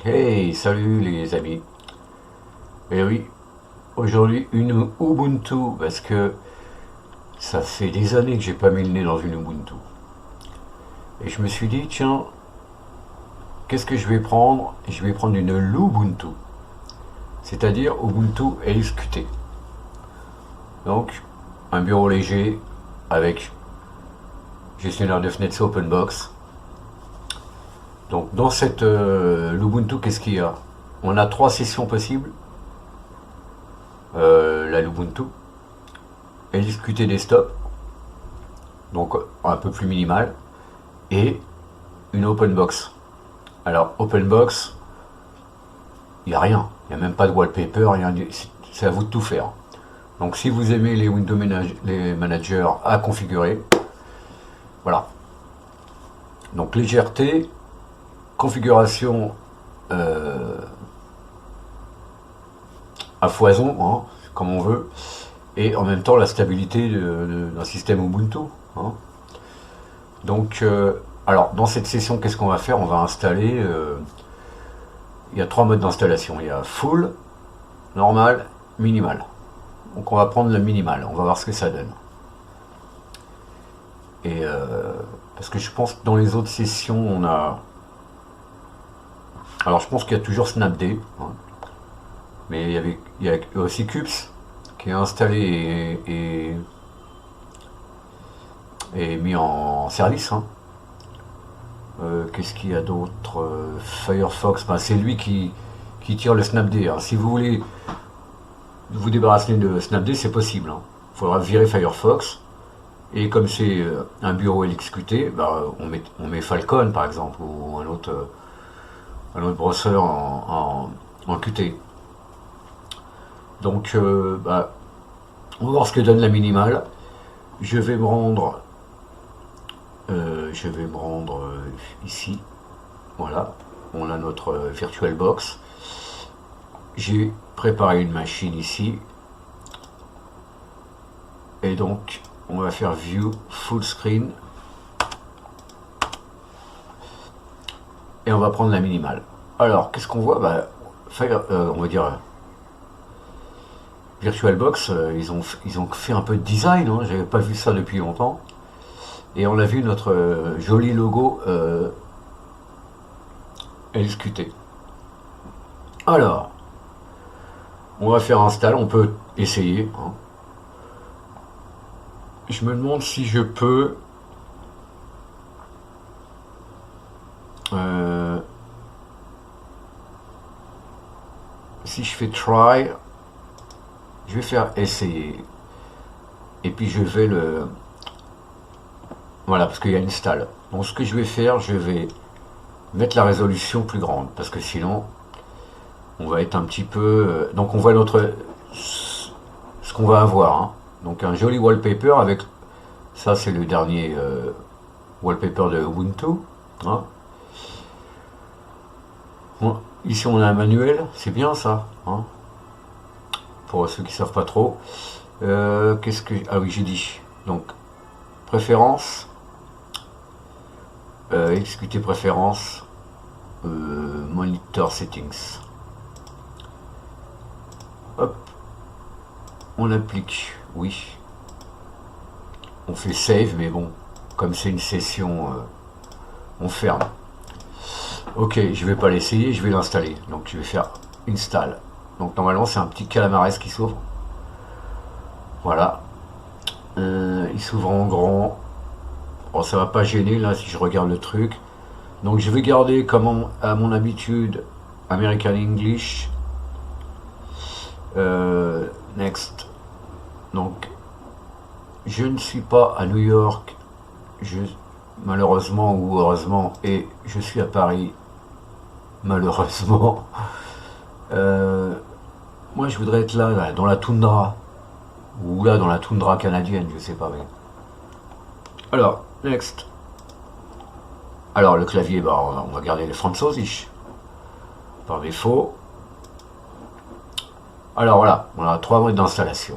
Hey, salut les amis. Et oui, aujourd'hui une Ubuntu parce que ça fait des années que j'ai pas mis le nez dans une Ubuntu. Et je me suis dit, tiens, qu'est-ce que je vais prendre? Je vais prendre une Lubuntu, c'est-à-dire Ubuntu LXQT. Donc, un bureau léger avec gestionnaire de fenêtres OpenBox. Donc, dans cette Lubuntu, qu'est-ce qu'il y a? On a trois sessions possibles. La Lubuntu, LXQT desktop, donc un peu plus minimal, et une open box. Alors, open box, il n'y a rien. Il n'y a même pas de wallpaper, rien. C'est à vous de tout faire. Donc, si vous aimez les Windows les managers à configurer, voilà. Donc, légèreté, configuration à foison, hein, comme on veut, et en même temps la stabilité d'un système Ubuntu. Hein. Donc, alors, dans cette session, qu'est-ce qu'on va faire? On va installer. Il y a trois modes d'installation. Il y a full, normal, minimal. Donc, on va prendre le minimal. On va voir ce que ça donne. Et parce que je pense que dans les autres sessions, on a. Alors, je pense qu'il y a toujours Snapd. Hein, mais il y a aussi Cups qui est installé et mis en service. Hein. Qu'est-ce qu'il y a d'autre? Firefox, ben, c'est lui qui tire le Snapd. Hein. Si vous voulez vous débarrasser de Snapd, c'est possible. Hein. Il faudra virer Firefox. Et comme c'est un bureau LXQT, bah, on met Falcon par exemple, ou un autre browser en Qt. Donc, bah, on va voir ce que donne la minimale. Je vais me rendre, ici. Voilà, on a notre VirtualBox. J'ai préparé une machine ici. Et donc, on va faire View Full Screen. Et on va prendre la minimale. Alors, qu'est-ce qu'on voit? Bah, on va dire VirtualBox, ils ont fait un peu de design. Hein, j'avais pas vu ça depuis longtemps. Et on a vu notre joli logo LXQT. Alors, on va faire install. On peut essayer. Hein. Je me demande si je peux si je fais try, je vais faire essayer et puis je vais le voilà parce qu'il y a install. Donc ce que je vais faire, je vais mettre la résolution plus grande parce que sinon on va être un petit peu donc on voit notre ce qu'on va avoir. Hein. Donc un joli wallpaper avec ça, c'est le dernier wallpaper de Ubuntu. Hein. Bon, ici on a un manuel, c'est bien ça. Hein. Pour ceux qui savent pas trop. Qu'est-ce que ah oui, j'ai dit. Donc préférence, exécuter préférence, monitor settings. Hop, on applique, oui. On fait save, mais bon, comme c'est une session, on ferme. Ok, je vais pas l'essayer, je vais l'installer. Donc je vais faire install. Donc normalement c'est un petit calamares qui s'ouvre. Voilà. Il s'ouvre en grand. Bon, ça va pas gêner là si je regarde le truc. Donc je vais garder comme à mon habitude American English. Next. Donc je ne suis pas à New York, malheureusement ou heureusement, et je suis à Paris, malheureusement. Moi je voudrais être là, dans la toundra, ou là dans la toundra canadienne, je sais pas. Mais... Alors, next. Alors le clavier, bah, on va garder le französisch, par défaut. Alors voilà, on a trois modes d'installation.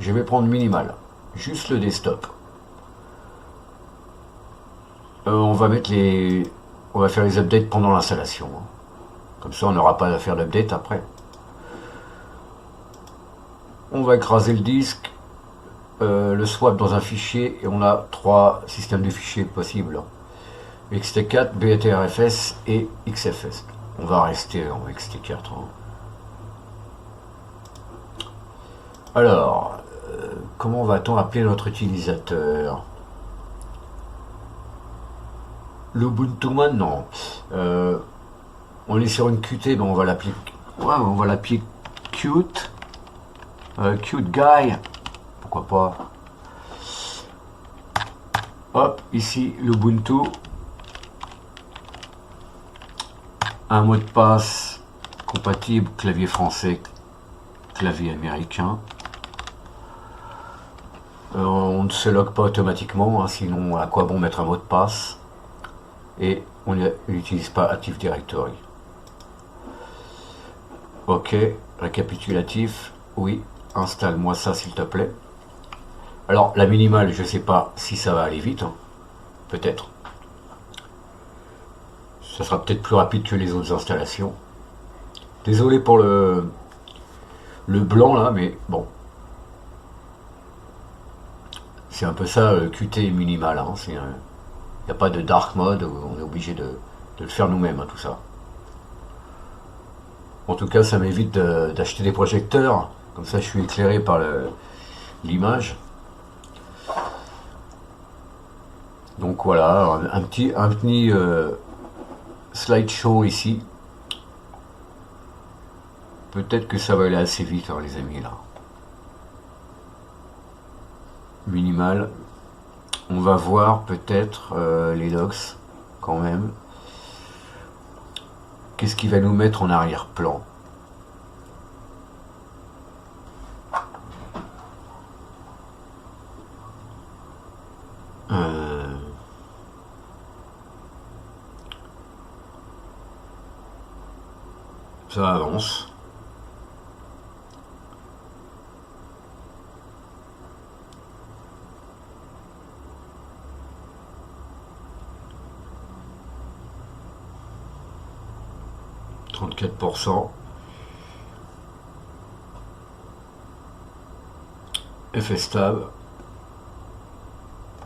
Je vais prendre minimal, juste le desktop. On va faire les updates pendant l'installation. Hein. Comme ça, on n'aura pas à faire d'update après. On va écraser le disque, le swap dans un fichier, et on a 3 systèmes de fichiers possibles. XT4, BTRFS et XFS. On va rester en XT4. Hein. Alors, comment va-t-on appeler notre utilisateur? L'Ubuntu maintenant. On est sur une Qt, ben on va l'appeler. Ouais, on va l'appeler Cute. Cute Guy. Pourquoi pas. Hop, ici l'Ubuntu. Un mot de passe compatible clavier français, clavier américain. On ne se log pas automatiquement, hein, sinon à quoi bon mettre un mot de passe. Et on n'utilise pas Active Directory. Ok, récapitulatif, oui, installe-moi ça s'il te plaît. Alors la minimale, je sais pas si ça va aller vite, hein. Peut-être. Ça sera peut-être plus rapide que les autres installations. Désolé pour le blanc là, mais bon. C'est un peu ça, Qt minimal, hein. Il n'y a pas de dark mode, on est obligé de le faire nous-mêmes, hein, tout ça. En tout cas, ça m'évite d'acheter des projecteurs, comme ça je suis éclairé par l'image. Donc voilà, un petit slideshow ici. Peut-être que ça va aller assez vite, hein, les amis, là. Minimal. On va voir peut-être les logs, quand même. Qu'est-ce qu'il va nous mettre en arrière-plan? Ça avance. FSTab,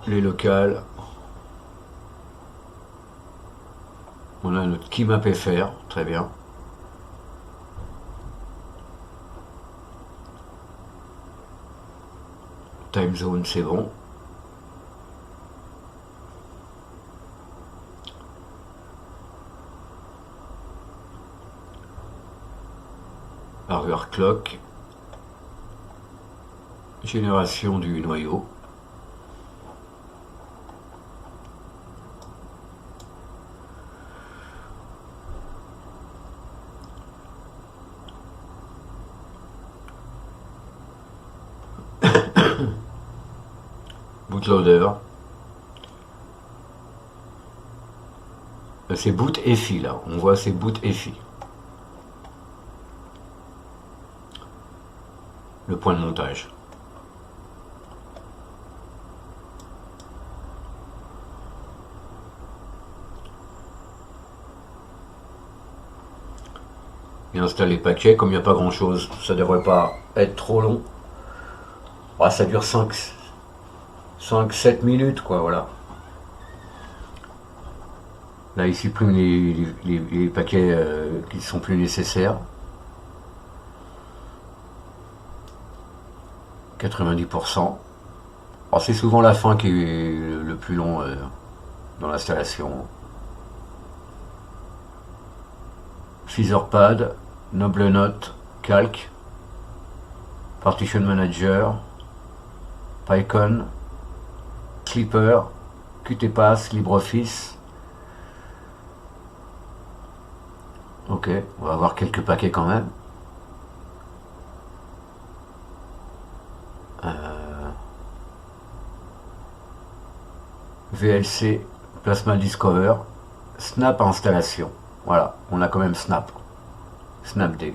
les locales. On a notre keymap FR, très bien. Time zone, c'est bon. Hardware clock. Génération du noyau. Bootloader. C'est boot EFI là, on voit c'est boot EFI. Le point de montage. Et installe les paquets, comme il n'y a pas grand chose, ça devrait pas être trop long. Ah, ça dure 5-7 minutes quoi, voilà. Là il supprime les paquets qui sont plus nécessaires. 90%. Alors c'est souvent la fin qui est le plus long dans l'installation. Featherpad, NobleNote, Calc, Partition Manager, PyCon, Clipper, Qtpass, LibreOffice. Ok, on va avoir quelques paquets quand même. VLC, Plasma Discover, Snap installation. Voilà, on a quand même Snap. Snapd.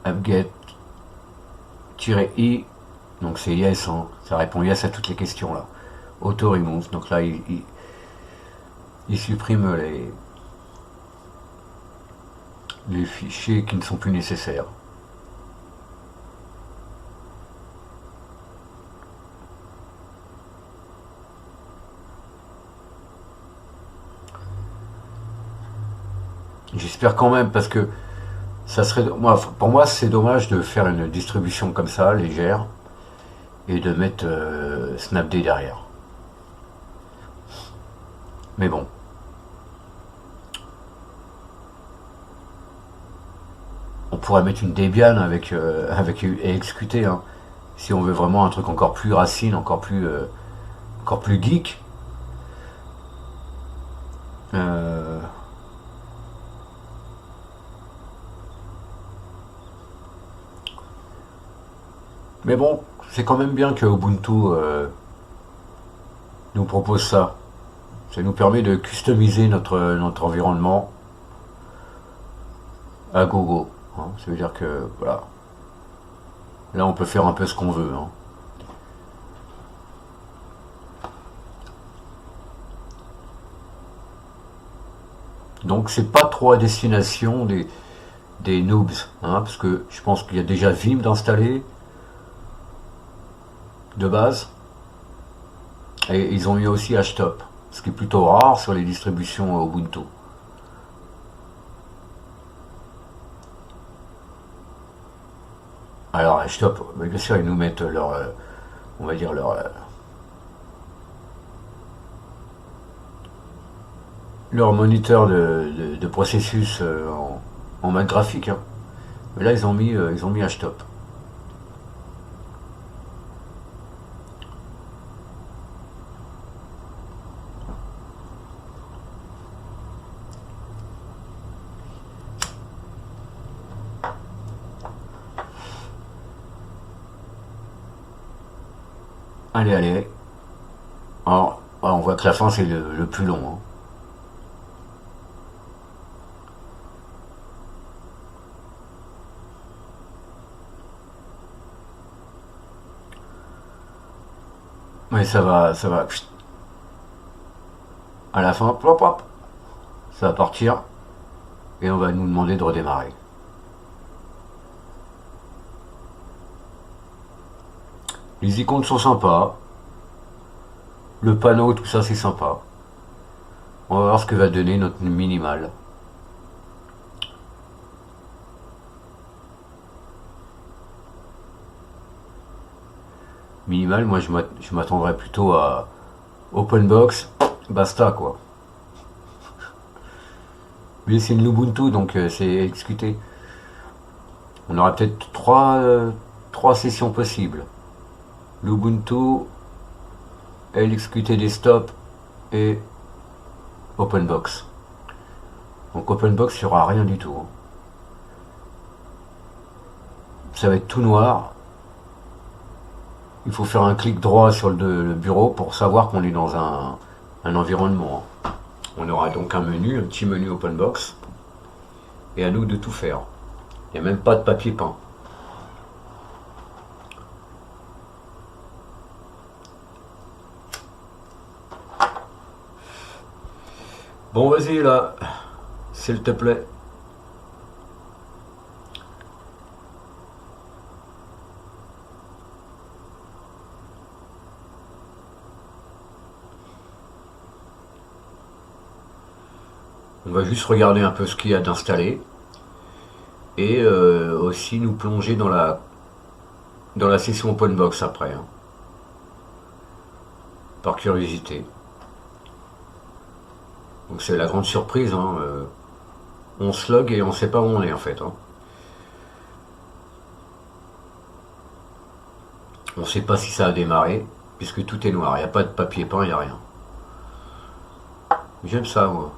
Appget-i Donc c'est yes, hein. Ça répond yes à toutes les questions là. Auto remove. Donc là, il supprime les fichiers qui ne sont plus nécessaires. J'espère quand même parce que ça serait, pour moi, c'est dommage de faire une distribution comme ça, légère, et de mettre Snapd derrière. Mais bon, on pourrait mettre une Debian avec exécuter, hein, si on veut vraiment un truc encore plus racine, encore plus geek. Euh, mais bon, c'est quand même bien que Ubuntu nous propose ça. Ça nous permet de customiser notre environnement à gogo, hein. Ça veut dire que voilà, là on peut faire un peu ce qu'on veut, hein. Donc c'est pas trop à destination des noobs, hein, parce que je pense qu'il y a déjà Vim d'installer de base, et ils ont mis aussi Htop, ce qui est plutôt rare sur les distributions Ubuntu. Alors Htop, bien sûr ils nous mettent leur, on va dire leur moniteur de processus en mode graphique, hein. Mais là ils ont mis Htop. Allez, allez. Alors, on voit que la fin c'est le plus long, hein. Mais ça va. À la fin, plop, plop, ça va partir et on va nous demander de redémarrer. Les icônes sont sympas, le panneau, tout ça c'est sympa. On va voir ce que va donner notre minimal. Minimal, moi je m'attendrais plutôt à Openbox, basta quoi. Mais c'est une Ubuntu donc c'est exécuté. On aura peut-être trois sessions possibles. L'Ubuntu, LXQT Desktop et Openbox. Donc Openbox, il n'y aura rien du tout, hein. Ça va être tout noir. Il faut faire un clic droit sur le bureau pour savoir qu'on est dans un environnement, hein. On aura donc un petit menu Openbox. Et à nous de tout faire. Il n'y a même pas de papier peint. Bon, vas-y là, s'il te plaît. On va juste regarder un peu ce qu'il y a d'installé et aussi nous plonger dans la session Openbox après, hein, par curiosité. Donc c'est la grande surprise, hein, on se log et on sait pas où on est en fait, hein. On sait pas si ça a démarré puisque tout est noir, il n'y a pas de papier peint, il n'y a rien. J'aime ça moi.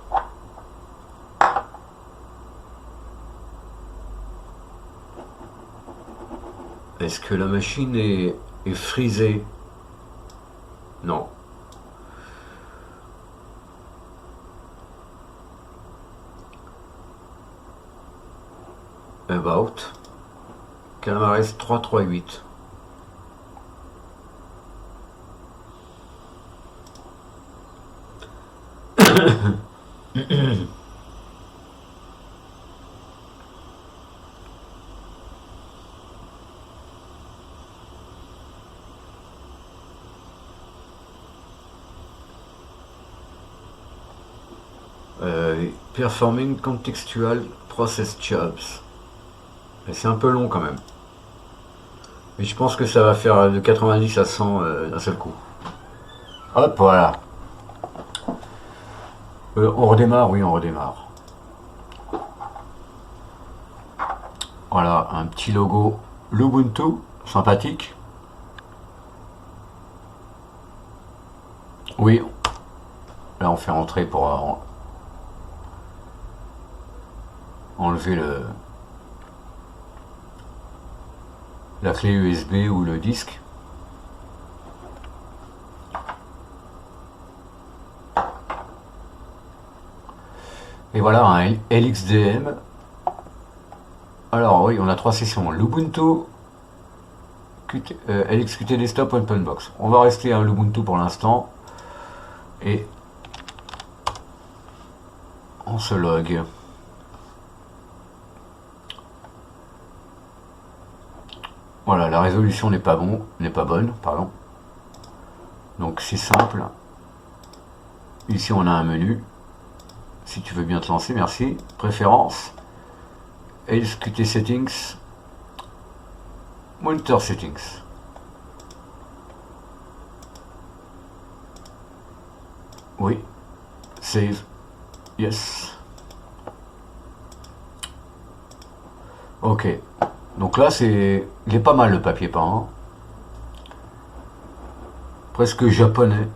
Est-ce que la machine est frisée? Non. About. Calamares 338. Performing Contextual Process Jobs. Mais c'est un peu long quand même. Mais je pense que ça va faire de 90 à 100 d'un seul coup. Hop, voilà. On redémarre, oui, on redémarre. Voilà, un petit logo Lubuntu, sympathique. Oui, là on fait rentrer pour enlever la clé USB ou le disque. Et voilà un LXDM. Alors oui, on a 3 sessions. L'Ubuntu, LXQT Desktop, OpenBox. On va rester à l'Ubuntu pour l'instant. Et on se log. Voilà, la résolution n'est pas bonne, pardon. Donc c'est simple. Ici on a un menu. Si tu veux bien te lancer, merci. Préférences. LXQT Settings. Monitor Settings. Oui. Save. Yes. Ok. Donc là, il est pas mal le papier peint. Hein. Presque japonais.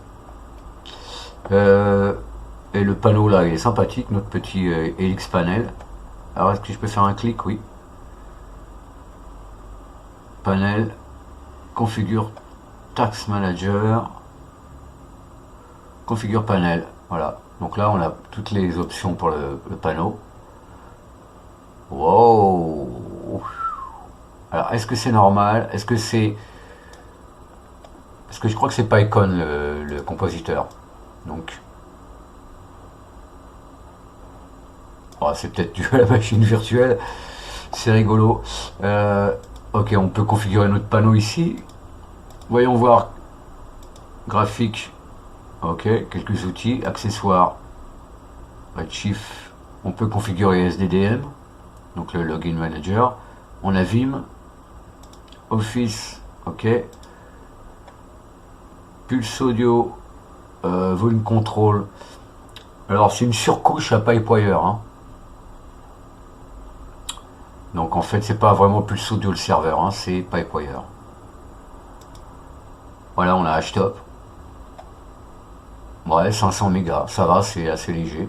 Et le panneau là, il est sympathique, notre petit Helix panel. Alors, est-ce que je peux faire un clic? Oui. Panel. Configure Task Manager. Configure panel. Voilà. Donc là, on a toutes les options pour le panneau. Wow. Alors, est-ce que c'est normal? Est-ce que je crois que c'est PyCon le compositeur. Donc, oh, c'est peut-être dû à la machine virtuelle. C'est rigolo. Ok, on peut configurer notre panneau ici. Voyons voir. Graphique. Ok, quelques outils. Accessoires. Redshift. On peut configurer SDDM. Donc le Login Manager. On a Vim. Office. Ok. Pulse Audio. Volume Control. Alors c'est une surcouche à Pipewire. Hein. Donc en fait c'est pas vraiment Pulse Audio le serveur, hein, c'est Pipewire. Voilà, on a HTOP. Ouais, 500 mégas, ça va, c'est assez léger.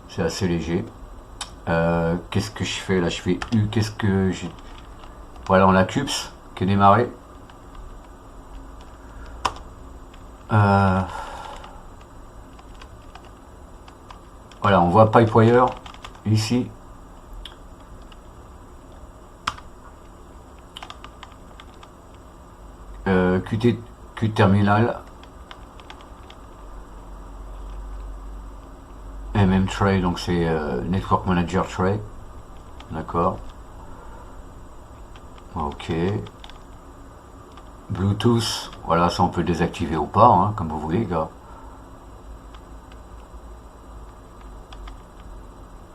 C'est assez léger. Qu'est-ce que je fais là? Je fais U, qu'est-ce que j'ai... Voilà, on a CUPS qui est démarré. Voilà, on voit Pipewire ici. Qt Terminal. Tray, donc c'est Network Manager Tray. D'accord. Ok. Bluetooth, voilà, ça on peut désactiver ou pas, hein, comme vous voulez, gars.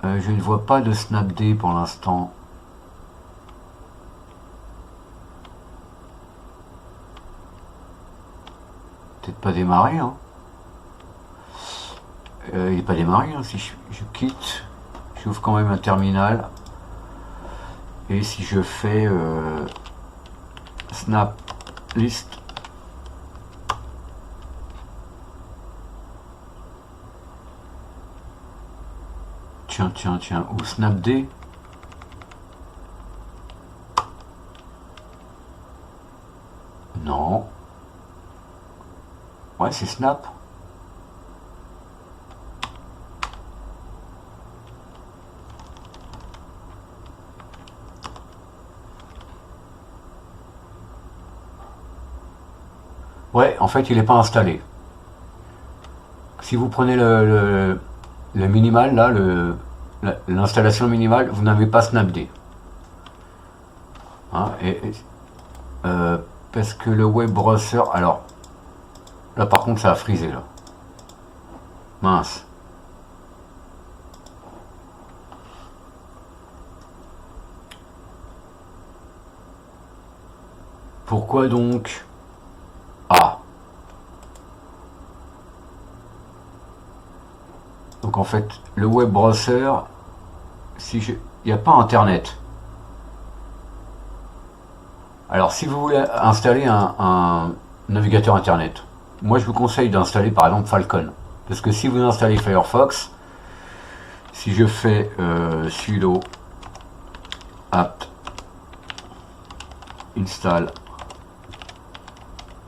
Je ne vois pas de Snapd pour l'instant. Peut-être pas démarré, hein. Il n'est pas démarré, hein. Si je quitte, j'ouvre quand même un terminal. Et si je fais Snap List, tiens, ou Snapd. Non. Ouais, c'est Snap. Ouais, en fait, il n'est pas installé. si vous prenez le minimal, là, l'installation minimale, vous n'avez pas Snapd. Hein, parce que le web browser, alors là par contre ça a frisé là. Mince. Pourquoi donc? Ah. Donc en fait, le web browser, si il n'y a pas internet. Alors si vous voulez installer un navigateur internet, moi je vous conseille d'installer par exemple Falcon. Parce que si vous installez Firefox, si je fais sudo apt install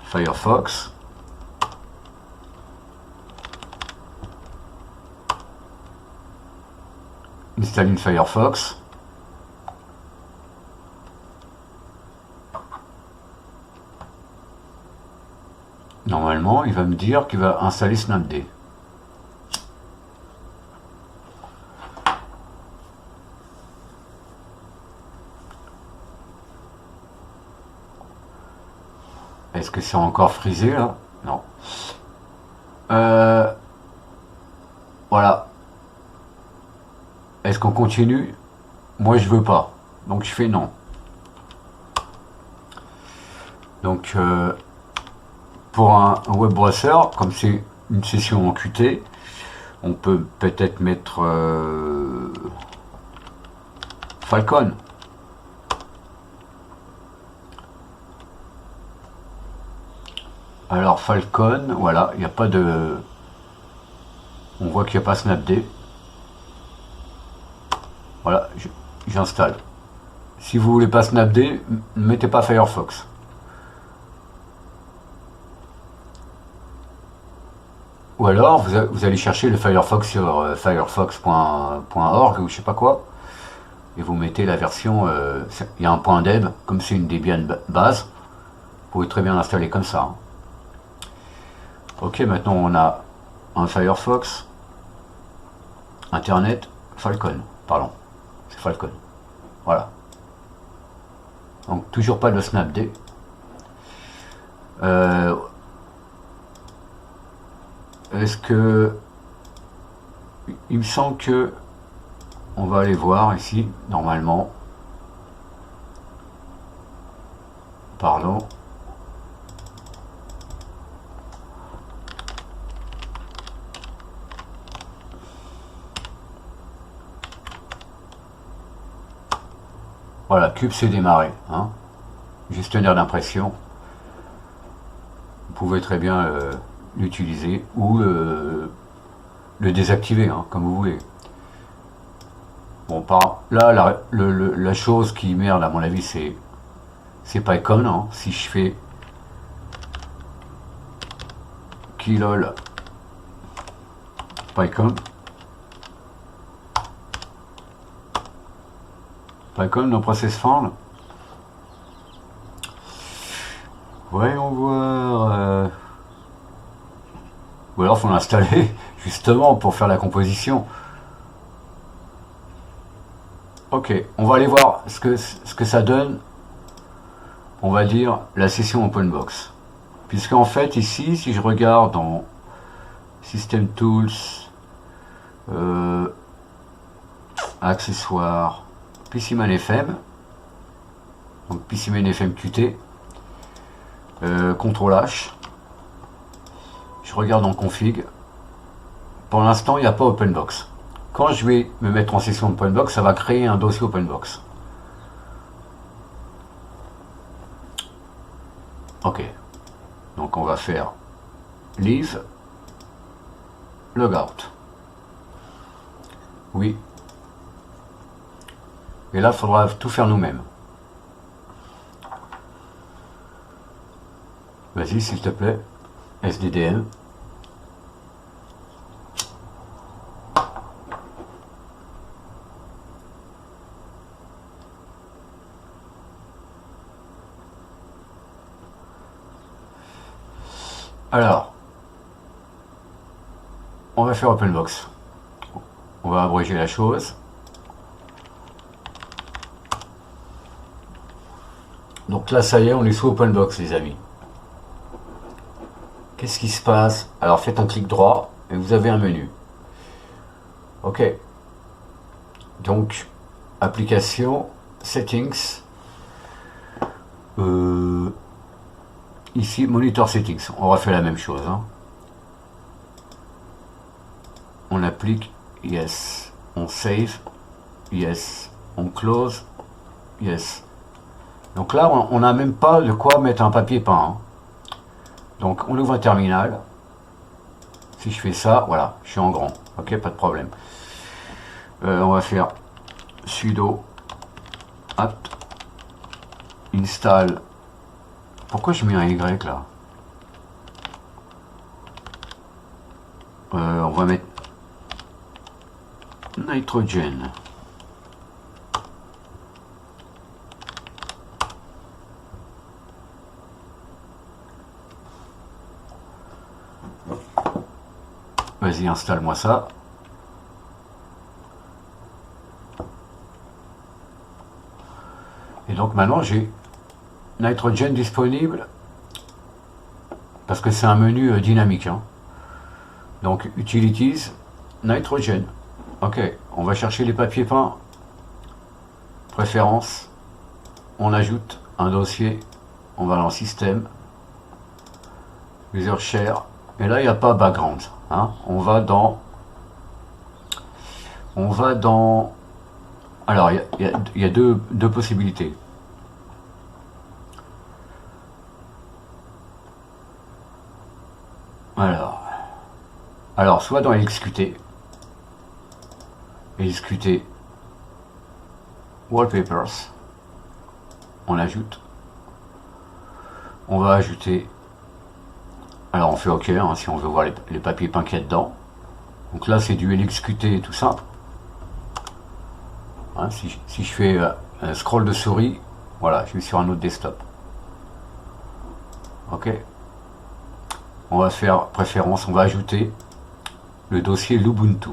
Firefox, installing Firefox, normalement il va me dire qu'il va installer Snapd. Est-ce que c'est encore frisé là? Non. Voilà. Est-ce qu'on continue? Moi je veux pas. Donc je fais non. Donc pour un web browser, comme c'est une session en Qt, on peut peut-être mettre Falcon. Alors Falcon, voilà, il n'y a pas de... On voit qu'il n'y a pas Snapd. Voilà, j'installe. Si vous voulez pas Snapd, ne mettez pas Firefox. Ou alors vous allez chercher le Firefox sur firefox.org ou je sais pas quoi. Et vous mettez la version... il y a un point .deb, comme c'est une Debian base. Vous pouvez très bien l'installer comme ça. Hein. Ok, maintenant on a un Firefox, Internet, Falcon, pardon, c'est Falcon, voilà. Donc toujours pas de Snapd. Est-ce que... Il me semble que... On va aller voir ici, normalement. Pardon. Voilà, Cube s'est démarré. Hein. Gestionnaire d'impression. Vous pouvez très bien l'utiliser ou le désactiver, hein, comme vous voulez. Bon, par là, la chose qui merde, à mon avis, c'est PyCon. Hein. Si je fais Keylol PyCon, no process found. Voyons voir. Ou alors faut l'installer justement pour faire la composition. Ok, on va aller voir ce que ça donne. On va dire la session OpenBox. Puisque en fait ici, si je regarde dans System Tools, accessoires, PCMan FM, donc PCMan FM Qt, CTRL H, je regarde en config, pour l'instant il n'y a pas OpenBox. Quand je vais me mettre en session OpenBox, ça va créer un dossier OpenBox. Ok, donc on va faire leave, logout. Oui. Et là, il faudra tout faire nous-mêmes. Vas-y, s'il te plaît. SDDM. Alors. on va faire OpenBox. On va abréger la chose. Donc là, ça y est, on est sous OpenBox, les amis. Qu'est-ce qui se passe? Alors faites un clic droit et vous avez un menu. Ok. Donc, application, settings. Ici, monitor settings. On refait la même chose. Hein. On applique, yes. On save, yes. On close, yes. Donc là, on n'a même pas de quoi mettre un papier peint. Hein. Donc, on ouvre un terminal. Si je fais ça, voilà, je suis en grand. Ok, pas de problème. On va faire sudo apt install. Pourquoi je mets un Y là? On va mettre nitrogen. Vas-y, installe-moi ça. Et donc maintenant j'ai nitrogen disponible parce que c'est un menu dynamique. Hein. Donc utilities, nitrogen. Ok, on va chercher les papiers peints. Préférences. On ajoute un dossier. On va dans système. User share. Et là il n'y a pas background. Hein. On va dans. Alors il y a deux possibilités. Alors, soit dans exécuter wallpapers, on ajoute, on va ajouter, alors on fait OK hein, si on veut voir les papiers peints qu'il y a dedans. Donc là c'est du exécuter tout simple. Hein, si je fais un scroll de souris, voilà, je suis sur un autre desktop. OK. On va faire préférence, on va ajouter le dossier Lubuntu.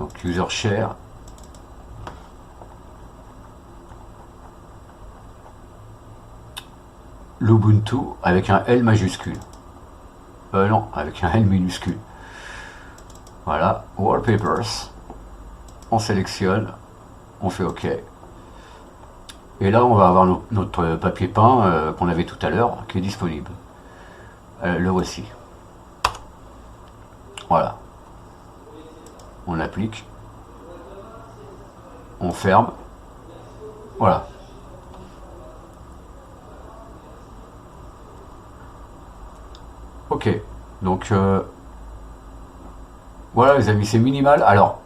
Donc user share. Lubuntu avec un L majuscule. Non, avec un L minuscule. Voilà, wallpapers. On sélectionne, on fait OK. Et là, on va avoir notre papier peint qu'on avait tout à l'heure, qui est disponible. Le voici. Voilà. On applique. On ferme. Voilà. Ok. Donc, voilà les amis, c'est minimal. Alors,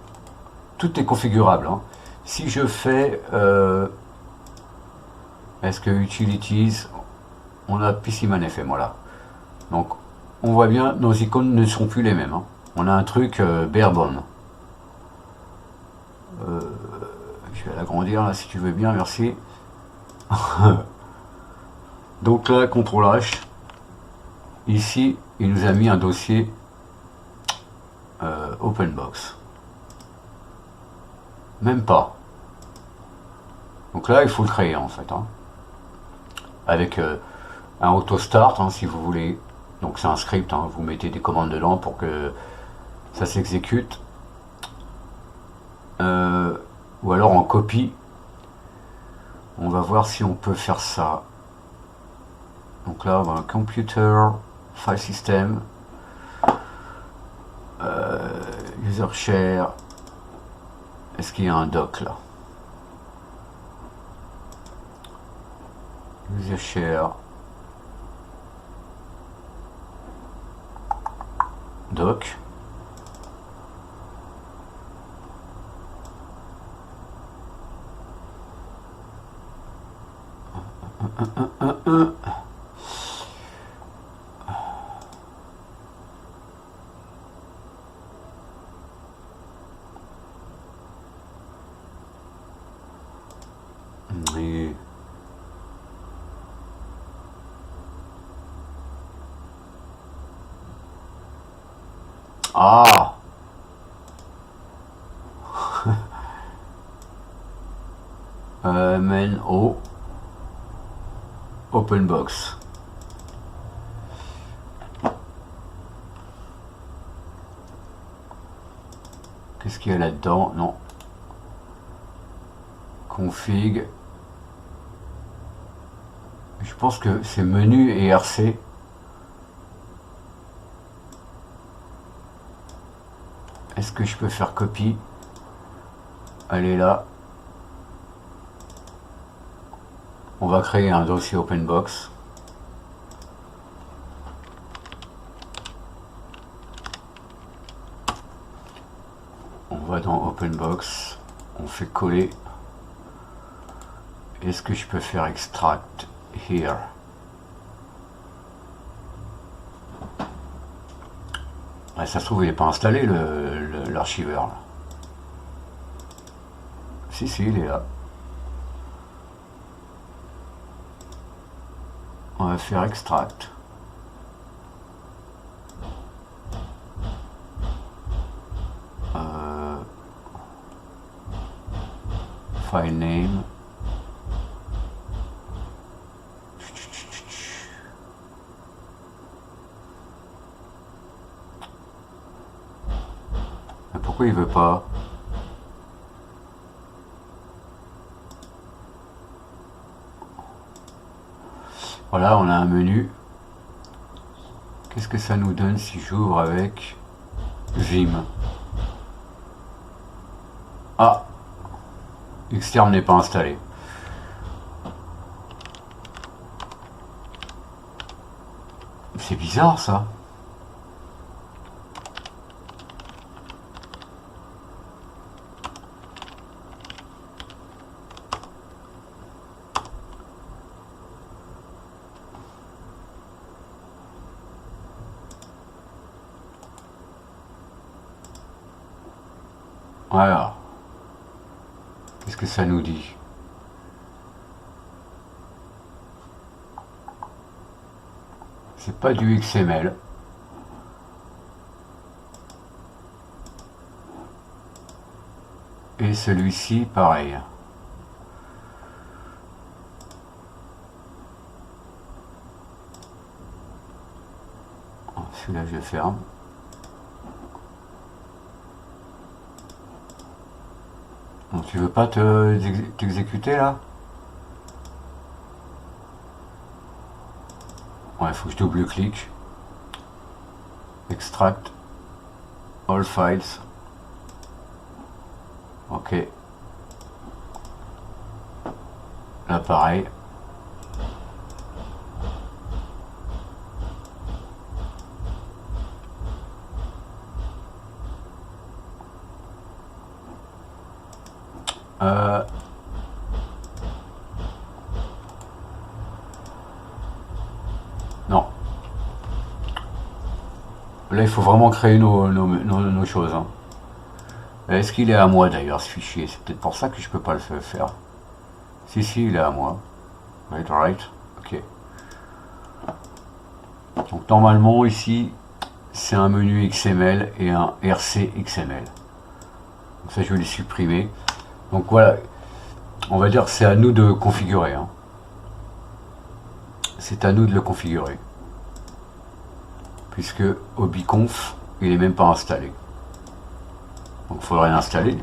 tout est configurable. Hein. Si je fais... est-ce que Utilities... On a PCman FM, voilà. Donc, on voit bien, nos icônes ne sont plus les mêmes. Hein. On a un truc bare bone. Je vais l'agrandir là si tu veux bien, merci. Donc là, CTRL H. Ici, il nous a mis un dossier OpenBox. Même pas. Donc là, il faut le créer en fait. Hein. Avec un auto-start, hein, si vous voulez. Donc c'est un script, hein, vous mettez des commandes dedans pour que ça s'exécute. Ou alors en copie. On va voir si on peut faire ça. Donc là, on va Computer, File System, User Share. Est-ce qu'il y a un doc là? User Share. Doc. Et... Ah, mène au open box. Qu'est-ce qu'il y a là-dedans? Non. Config. Je pense que c'est menu et RC. Est-ce que je peux faire copie? Allez là. On va créer un dossier OpenBox. On va dans OpenBox. On fait coller. Est-ce que je peux faire extract here? Ouais, ça se trouve il n'est pas installé l'archiveur. Si, il est là. On va faire extract. File name. Mais pourquoi il veut pas? Voilà, on a un menu. Qu'est-ce que ça nous donne si j'ouvre avec Vim? Ah, Xterm n'est pas installé. C'est bizarre ça. Alors, qu'est-ce que ça nous dit? C'est pas du XML. Et celui-ci, pareil. Celui-là, je ferme. Donc, tu veux pas t'exécuter là? Ouais, il faut que je double-clique. Extract. All files. Ok. Là, pareil. Non. Là, il faut vraiment créer nos choses. Hein. Est-ce qu'il est à moi d'ailleurs ce fichier? C'est peut-être pour ça que je peux pas le faire. Si, il est à moi. Right. Ok. Donc normalement ici, c'est un menu XML et un RC XML. Donc ça, je vais les supprimer. Donc voilà, on va dire que c'est à nous de configurer. Hein. C'est à nous de le configurer. Puisque hobbyconf, il est même pas installé. Donc il faudrait l'installer.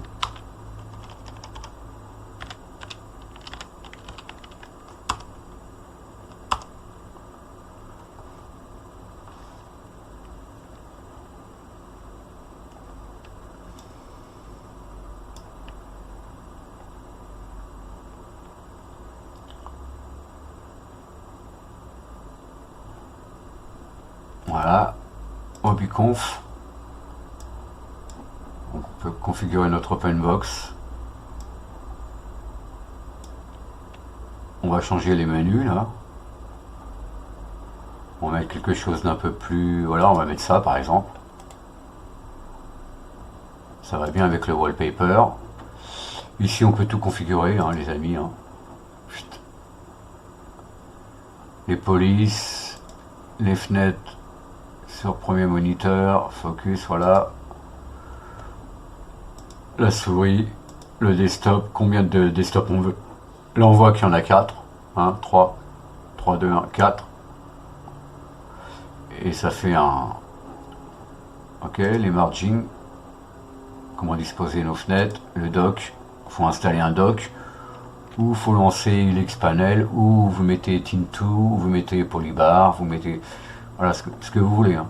Voilà, hobbyconf. On peut configurer notre OpenBox. On va changer les menus là. On va mettre quelque chose d'un peu plus... Voilà, on va mettre ça par exemple. Ça va bien avec le wallpaper. Ici on peut tout configurer hein, les amis. Hein. Les polices, les fenêtres, sur premier moniteur, focus, voilà. La souris, le desktop, combien de desktop on veut. Là on voit qu'il y en a 4, 1, 3, 3, 2, 1, 4. Et ça fait un... Ok, les margins, comment disposer nos fenêtres, le dock, il faut installer un dock, ou faut lancer l'Xpanel, ou vous mettez Tint2, ou vous mettez Polybar, vous mettez... Voilà, ce que vous voulez. Hein.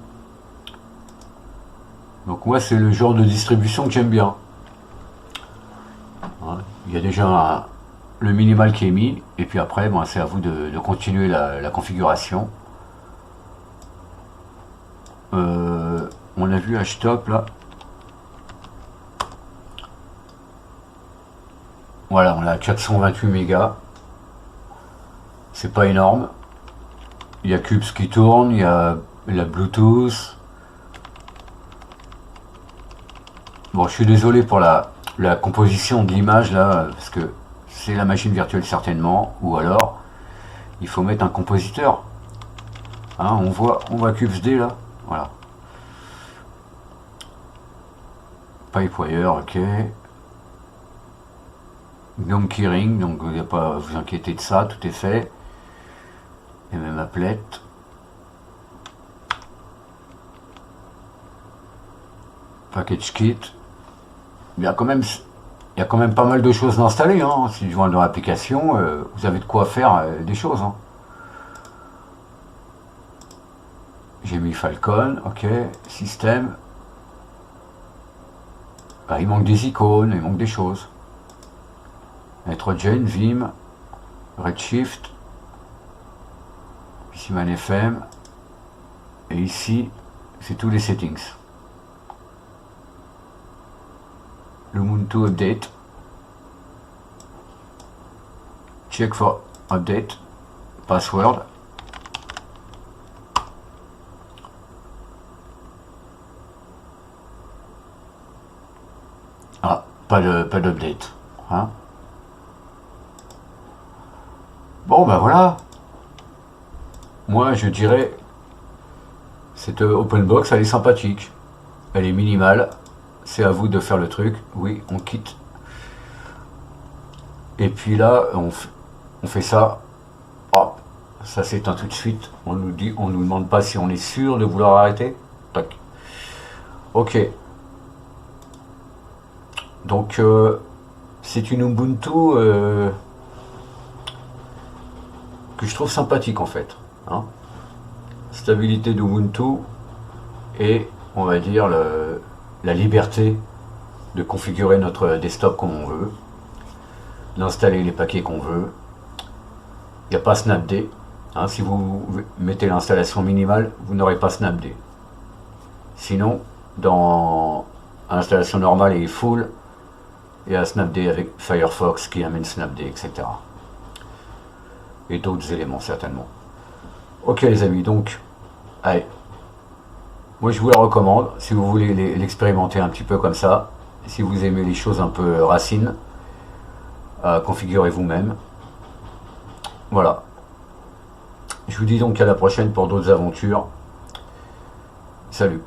Donc moi c'est le genre de distribution que j'aime bien. Il y a déjà le minimal qui est mis, et puis après bon, c'est à vous de continuer la configuration. On a vu HTOP là. Voilà, on a 428 mégas. C'est pas énorme. Il y a Cubes qui tourne, il y a la Bluetooth. Bon, je suis désolé pour la composition de l'image là, parce que c'est la machine virtuelle certainement, ou alors il faut mettre un compositeur. Hein, on voit CubesD là, voilà. Pipewire, ok. GNOME Keyring, donc il n'y a pas à vous inquiéter de ça, tout est fait. Et même applet. Package kit. Il y a quand même pas mal de choses d'installer. Hein. Si je vois dans l'application, vous avez de quoi faire des choses. Hein. J'ai mis Falcon, ok. Système. Bah, il manque des icônes, il manque des choses. Nitrogen, Vim, Redshift, ici ManFM, et ici c'est tous les settings. L'Ubuntu Update, check for update, password. Ah, pas d'update. Hein. Bon ben voilà. Moi je dirais cette OpenBox elle est sympathique. Elle est minimale. C'est à vous de faire le truc. Oui, on quitte. Et puis là, on fait ça. Hop, ça s'éteint tout de suite. On nous demande pas si on est sûr de vouloir arrêter. Tac. Ok. Donc c'est une Ubuntu que je trouve sympathique en fait. Hein. Stabilité d'Ubuntu et on va dire la liberté de configurer notre desktop comme on veut, d'installer les paquets qu'on veut. Il n'y a pas Snapd. Hein, si vous mettez l'installation minimale, vous n'aurez pas Snapd. Sinon, dans l'installation normale et full, il y a Snapd avec Firefox qui amène Snapd, etc. Et d'autres éléments certainement. Ok les amis, donc, allez. Moi je vous la recommande, si vous voulez l'expérimenter un petit peu comme ça, si vous aimez les choses un peu racines, configurez vous-même. Voilà. Je vous dis donc à la prochaine pour d'autres aventures. Salut.